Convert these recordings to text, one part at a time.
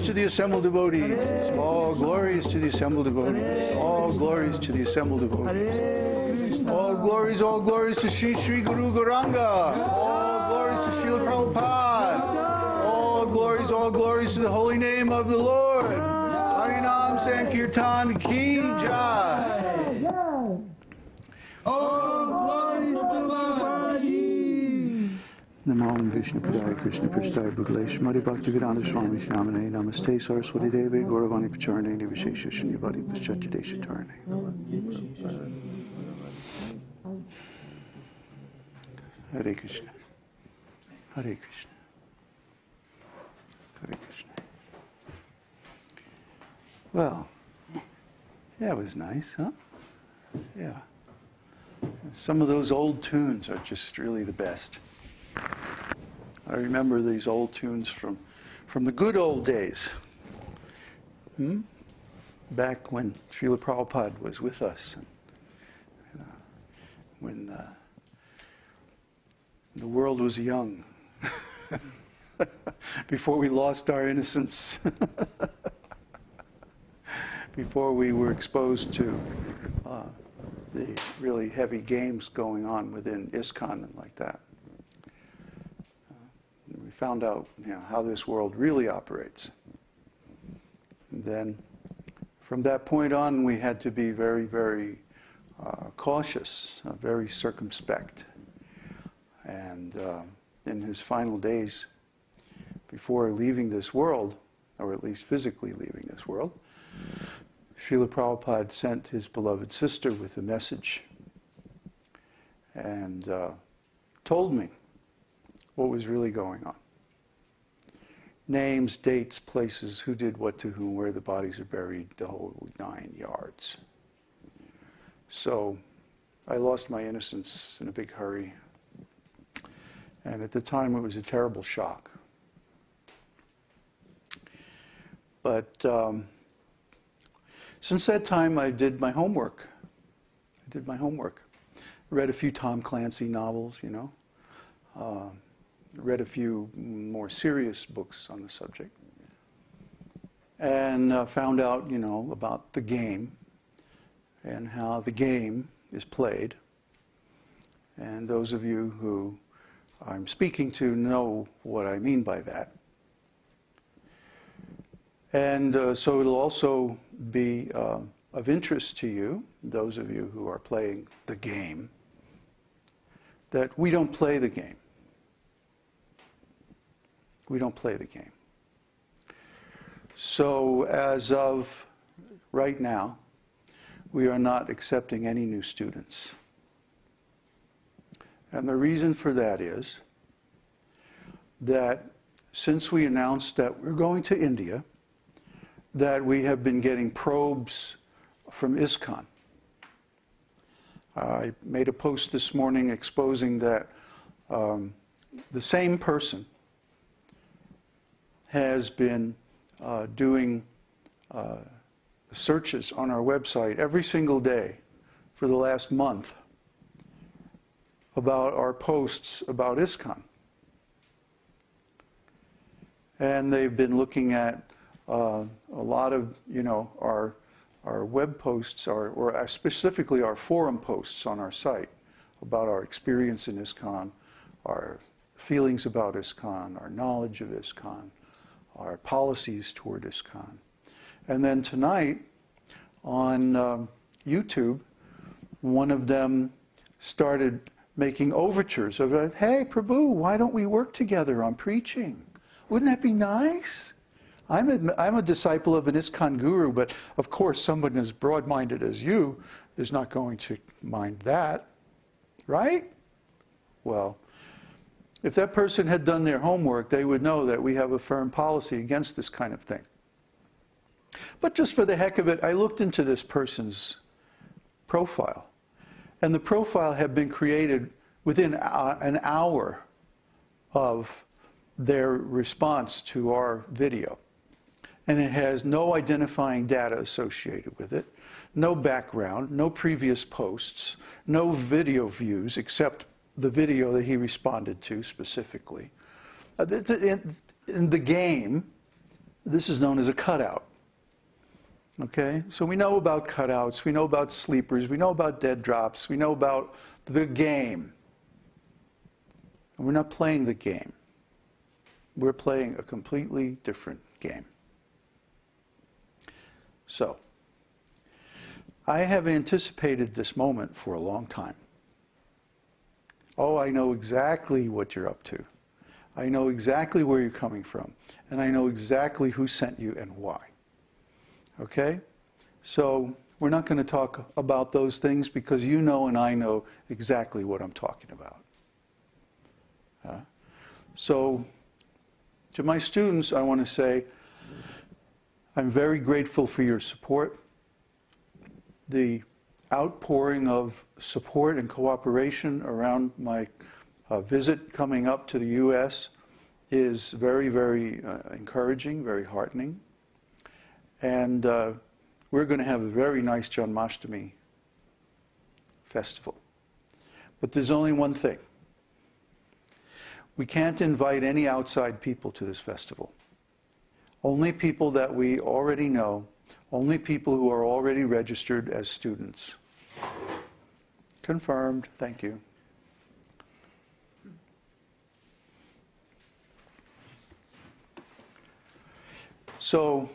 to the assembled devotees. All glories to the assembled devotees. All glories to the assembled devotees. All glories to Sri Sri Guru Gauranga. All glories to Srila Prabhupada. All glories to the holy name of the Lord. Harinam Sankirtan Ki Jai. All glories to Bābājī. Namo Vishnu Padaya Krishna Prasthaya Bhagalesh Madhi Bhakti Vedanta Swami Shamane Namaste Saraswati Devi Gauravani Pacharane Nivishesha Shunyavadi Paschatadesha Tarane. Hare Krishna. Hare Krishna. Hare Krishna. Well, yeah, it was nice, huh? Yeah. Some of those old tunes are just really the best. I remember these old tunes from the good old days. Back when Srila Prabhupada was with us. And, when the world was young. Before we lost our innocence. Before we were exposed to the really heavy games going on within ISKCON and like that. We found out, how this world really operates. And then, from that point on, we had to be very, very cautious, very circumspect. And in his final days, before leaving this world, or at least physically leaving this world, Srila Prabhupada sent his beloved sister with a message and told me what was really going on. Names, dates, places, who did what to whom, where the bodies are buried, the whole 9 yards. So I lost my innocence in a big hurry. And at the time it was a terrible shock. But since that time I did my homework. Read a few Tom Clancy novels, read a few more serious books on the subject, and found out, about the game and how the game is played. And those of you who I'm speaking to know what I mean by that. And so it'll also be of interest to you, those of you who are playing the game, that we don't play the game. We don't play the game. So as of right now, we are not accepting any new students. And the reason for that is that since we announced that we're going to India, that we have been getting probes from ISKCON. I made a post this morning exposing that the same person has been doing searches on our website every single day for the last month about our posts about ISKCON. And they've been looking at a lot of, our web posts, or specifically our forum posts on our site about our experience in ISKCON, our feelings about ISKCON, our knowledge of ISKCON, our policies toward ISKCON. And then tonight on YouTube, one of them started making overtures of, hey, Prabhu, why don't we work together on preaching? Wouldn't that be nice? I'm a disciple of an ISKCON guru, but of course someone as broad-minded as you is not going to mind that, right? Well, if that person had done their homework, they would know that we have a firm policy against this kind of thing. But just for the heck of it, I looked into this person's profile. And the profile had been created within an hour of their response to our video. And it has no identifying data associated with it, no background, no previous posts, no video views except the video that he responded to specifically. In the game, This is known as a cutout. Okay? So we know about cutouts, we know about sleepers, we know about dead drops, we know about the game. And we're not playing the game. We're playing a completely different game. So, I have anticipated this moment for a long time. Oh, I know exactly what you're up to. I know exactly where you're coming from. And I know exactly who sent you and why. Okay? So, we're not going to talk about those things because you know and I know exactly what I'm talking about. So, to my students, I want to say, I'm very grateful for your support. The outpouring of support and cooperation around my visit coming up to the U.S. is very, very encouraging, very heartening. And we're going to have a very nice Janmashtami festival. But there's only one thing. We can't invite any outside people to this festival. Only people that we already know, only people who are already registered as students. Confirmed, thank you. So,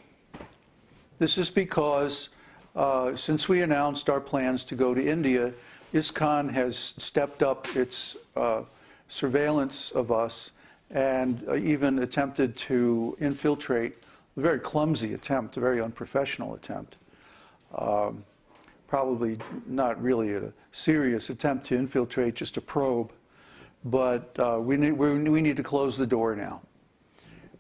this is because since we announced our plans to go to India, ISKCON has stepped up its surveillance of us and even attempted to infiltrate, a very clumsy attempt, a very unprofessional attempt, probably not really a serious attempt to infiltrate, just a probe, but we need to close the door now.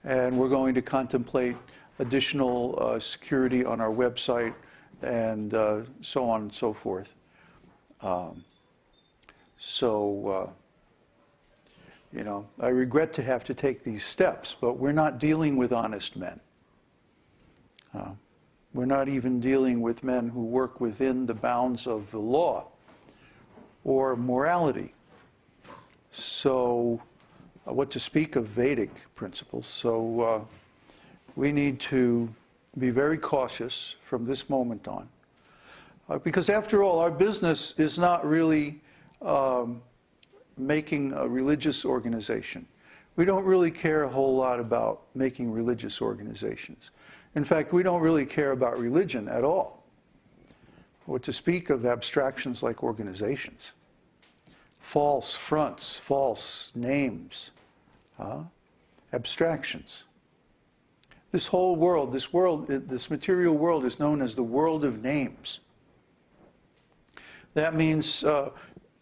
And we're going to contemplate additional security on our website and so on and so forth. You know, I regret to have to take these steps, but we're not dealing with honest men. We're not even dealing with men who work within the bounds of the law or morality. So, what to speak of Vedic principles. So, we need to be very cautious from this moment on. Because after all, our business is not really making a religious organization. We don't really care a whole lot about making religious organizations. In fact, we don't really care about religion at all. What to speak of abstractions like organizations. False fronts, false names, abstractions. This whole world, this material world is known as the world of names. That means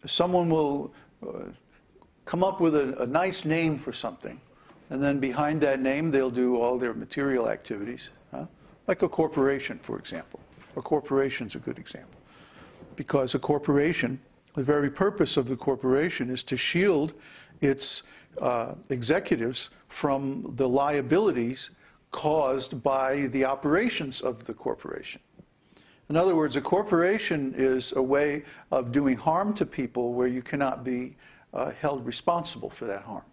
someone will come up with a nice name for something, and then behind that name they'll do all their material activities. Like a corporation, for example. A corporation's a good example. Because a corporation, the very purpose of the corporation is to shield its executives from the liabilities caused by the operations of the corporation. In other words, a corporation is a way of doing harm to people where you cannot be held responsible for that harm.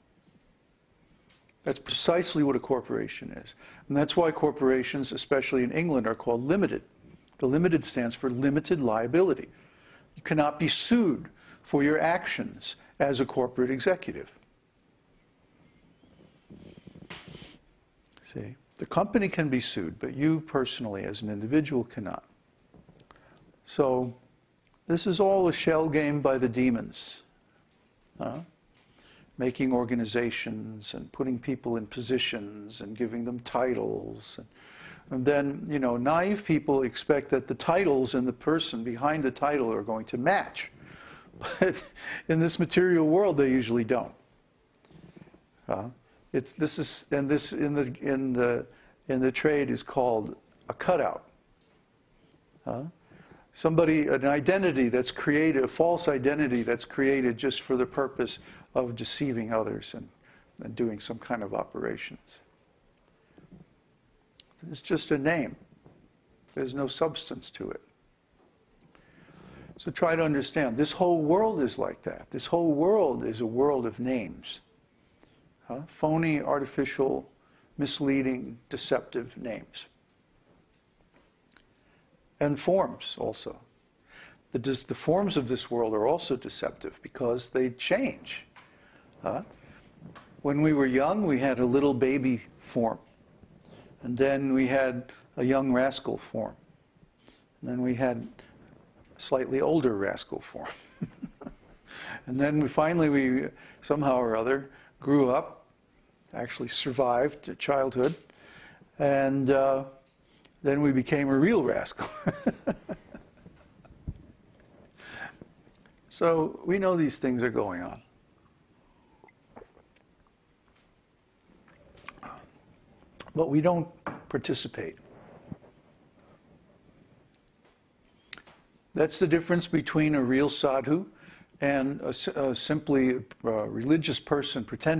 That's precisely what a corporation is. And that's why corporations, especially in England, are called limited. The limited stands for limited liability. You cannot be sued for your actions as a corporate executive. See? The company can be sued, but you personally, as an individual, cannot. So, this is all a shell game by the demons. Making organizations and putting people in positions and giving them titles. And then, you know, naive people expect that the titles and the person behind the title are going to match. But in this material world, they usually don't. This in the trade is called a cutout. An identity that's created, a false identity that's created just for the purpose of deceiving others and doing some kind of operations. It's just a name. There's no substance to it. So try to understand, this whole world is like that. This whole world is a world of names. Phony, artificial misleading, deceptive names. And forms also. The forms of this world are also deceptive because they change. When we were young, we had a little baby form. And then we had a young rascal form. And then we had a slightly older rascal form. And then we somehow or other, grew up, actually survived childhood, and then we became a real rascal. So we know these things are going on. But we don't participate. That's the difference between a real sadhu and simply a religious person pretending